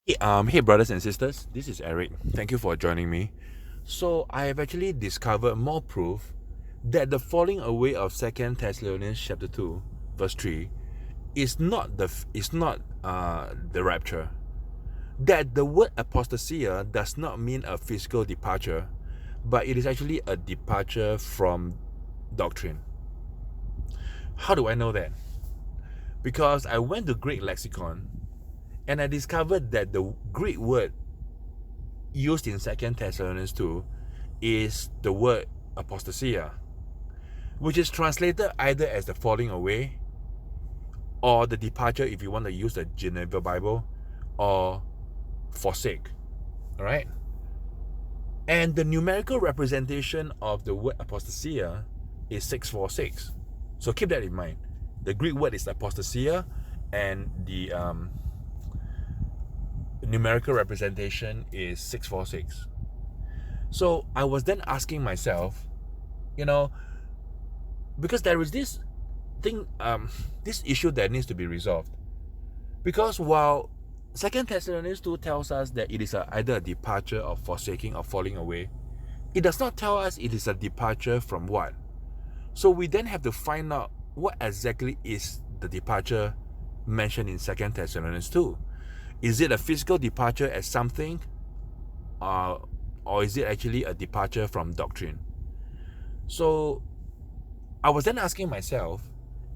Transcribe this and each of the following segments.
Hey brothers and sisters, this is Eric. Thank you for joining me. So I have actually discovered more proof that the falling away of Second Thessalonians chapter 2, verse 3 is not the rapture. That the word apostasia does not mean a physical departure, but it is actually a departure from doctrine. How do I know that? Because I went to Greek lexicon and I discovered that the Greek word used in Second Thessalonians 2 is the word apostasia, which is translated either as the falling away or the departure if you want to use the Geneva Bible, or forsake. Alright? And the numerical representation of the word apostasia is 646. So keep that in mind. The Greek word is apostasia, and the numerical representation is 646. So I was then asking myself, you know, because there is this thing, this issue that needs to be resolved. Because while Second Thessalonians 2 tells us that it is either a departure of forsaking or falling away, it does not tell us it is a departure from what. So we then have to find out what exactly is the departure mentioned in Second Thessalonians 2. Is it a physical departure as something, or is it actually a departure from doctrine? So I was then asking myself,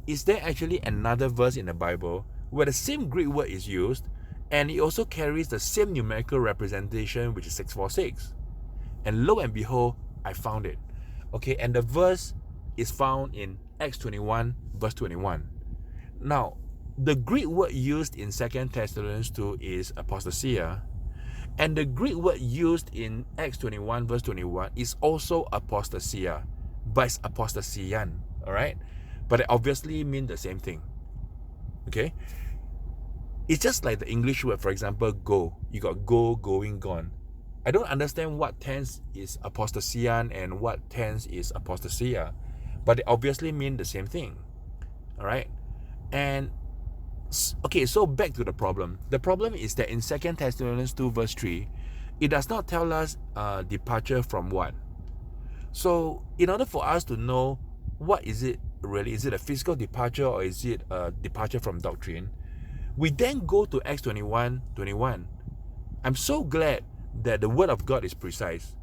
is there actually another verse in the Bible where the same Greek word is used and it also carries the same numerical representation, which is 646? And lo and behold, I found it. Okay, and the verse is found in Acts 21, verse 21. Now, the Greek word used in 2 Thessalonians 2 is apostasia, and the Greek word used in Acts 21, verse 21 is also apostasia, but it's apostasian, alright? But it obviously mean the same thing, okay? It's just like the English word, for example, go. You got go, going, gone. I don't understand what tense is apostasian and what tense is apostasia, but they obviously mean the same thing, alright? And okay, so back to the problem. The problem is that in 2 Thessalonians 2 verse 3, it does not tell us departure from what. So in order for us to know what is it really, is it a physical departure or is it a departure from doctrine, we then go to Acts 21:21. I'm so glad that the word of God is precise,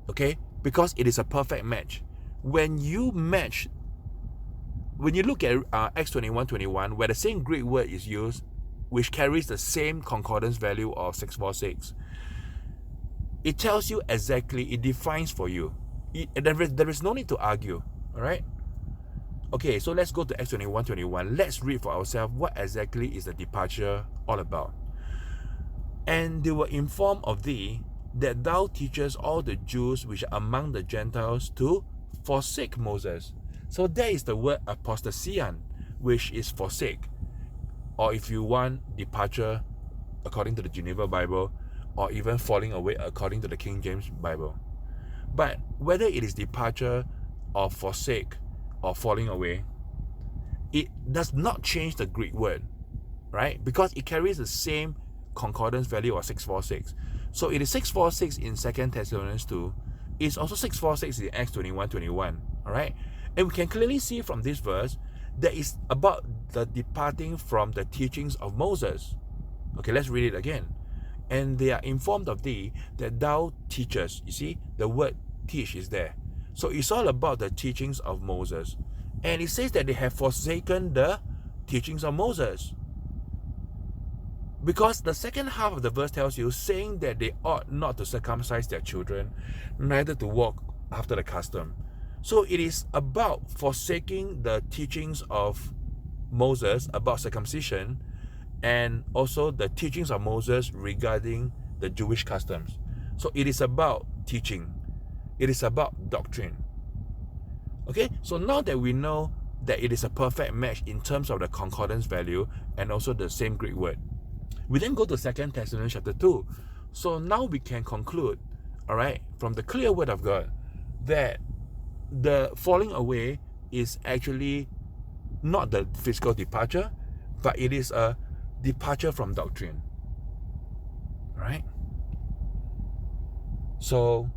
okay, because it is a perfect match. When you look at Acts 21:21, where the same Greek word is used, which carries the same concordance value of 646, it tells you exactly, it defines for you. There is no need to argue, all right? Okay, so let's go to Acts 21:21. Let's read for ourselves what exactly is the departure all about. And they were informed of thee, that thou teachest all the Jews which are among the Gentiles to forsake Moses. So there is the word apostasian, which is forsake, or if you want, departure according to the Geneva Bible, or even falling away according to the King James Bible. But whether it is departure or forsake or falling away, it does not change the Greek word, right? Because it carries the same concordance value of 646. So it is 646 in 2 Thessalonians 2. It's also 646 in Acts 21:21. Alright? And we can clearly see from this verse that it's about the departing from the teachings of Moses. Okay, let's read it again. And they are informed of thee, that thou teachest. You see, the word teach is there. So it's all about the teachings of Moses. And it says that they have forsaken the teachings of Moses. Because the second half of the verse tells you, saying that they ought not to circumcise their children, neither to walk after the custom. So it is about forsaking the teachings of Moses about circumcision, and also the teachings of Moses regarding the Jewish customs. So it is about teaching. It is about doctrine. Okay, so now that we know that it is a perfect match in terms of the concordance value and also the same Greek word, we then go to 2 Thessalonians chapter 2. So now we can conclude, all right, from the clear word of God, that the falling away is actually not the physical departure, but it is a departure from doctrine. right? So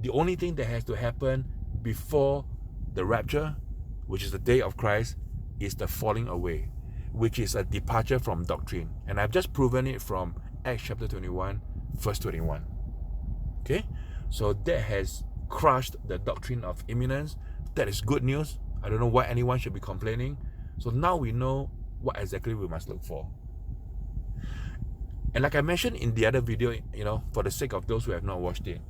the only thing that has to happen before the rapture, which is the day of Christ, is the falling away, which is a departure from doctrine. And I've just proven it from Acts chapter 21, verse 21. Okay? So that has crushed the doctrine of imminence. That is good news. I don't know why anyone should be complaining. So now we know what exactly we must look for. And like I mentioned in the other video, for the sake of those who have not watched it,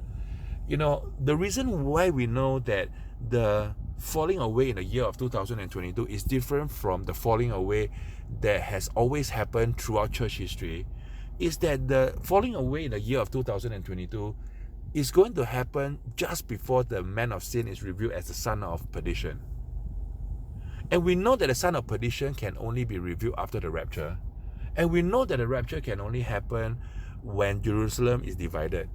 the reason why we know that the falling away in the year of 2022 is different from the falling away that has always happened throughout church history is that the falling away in the year of 2022 is going to happen just before the man of sin is revealed as the son of perdition. And we know that the son of perdition can only be revealed after the rapture. And we know that the rapture can only happen when Jerusalem is divided.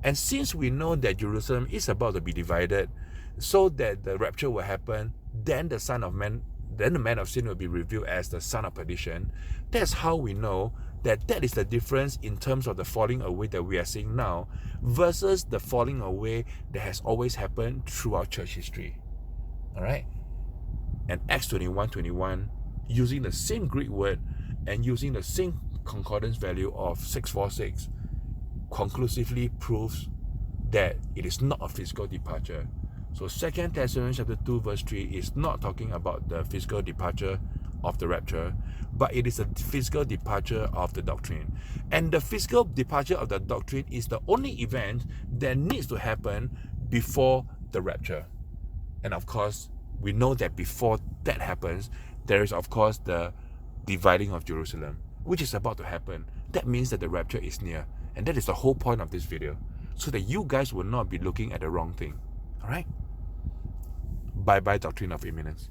And since we know that Jerusalem is about to be divided, so that the rapture will happen, then the man of sin will be revealed as the son of perdition. That's how we know that is the difference in terms of the falling away that we are seeing now versus the falling away that has always happened throughout church history. All right? And Acts 21:21, using the same Greek word and using the same concordance value of 646, conclusively proves that it is not a physical departure. So 2 Thessalonians chapter 2 verse 3 is not talking about the physical departure of the rapture, but it is a physical departure of the doctrine. And the physical departure of the doctrine is the only event that needs to happen before the rapture. And of course, we know that before that happens, there is of course the dividing of Jerusalem, which is about to happen. That means that the rapture is near. And that is the whole point of this video, so that you guys will not be looking at the wrong thing. All right? Bye-bye doctrine of imminence.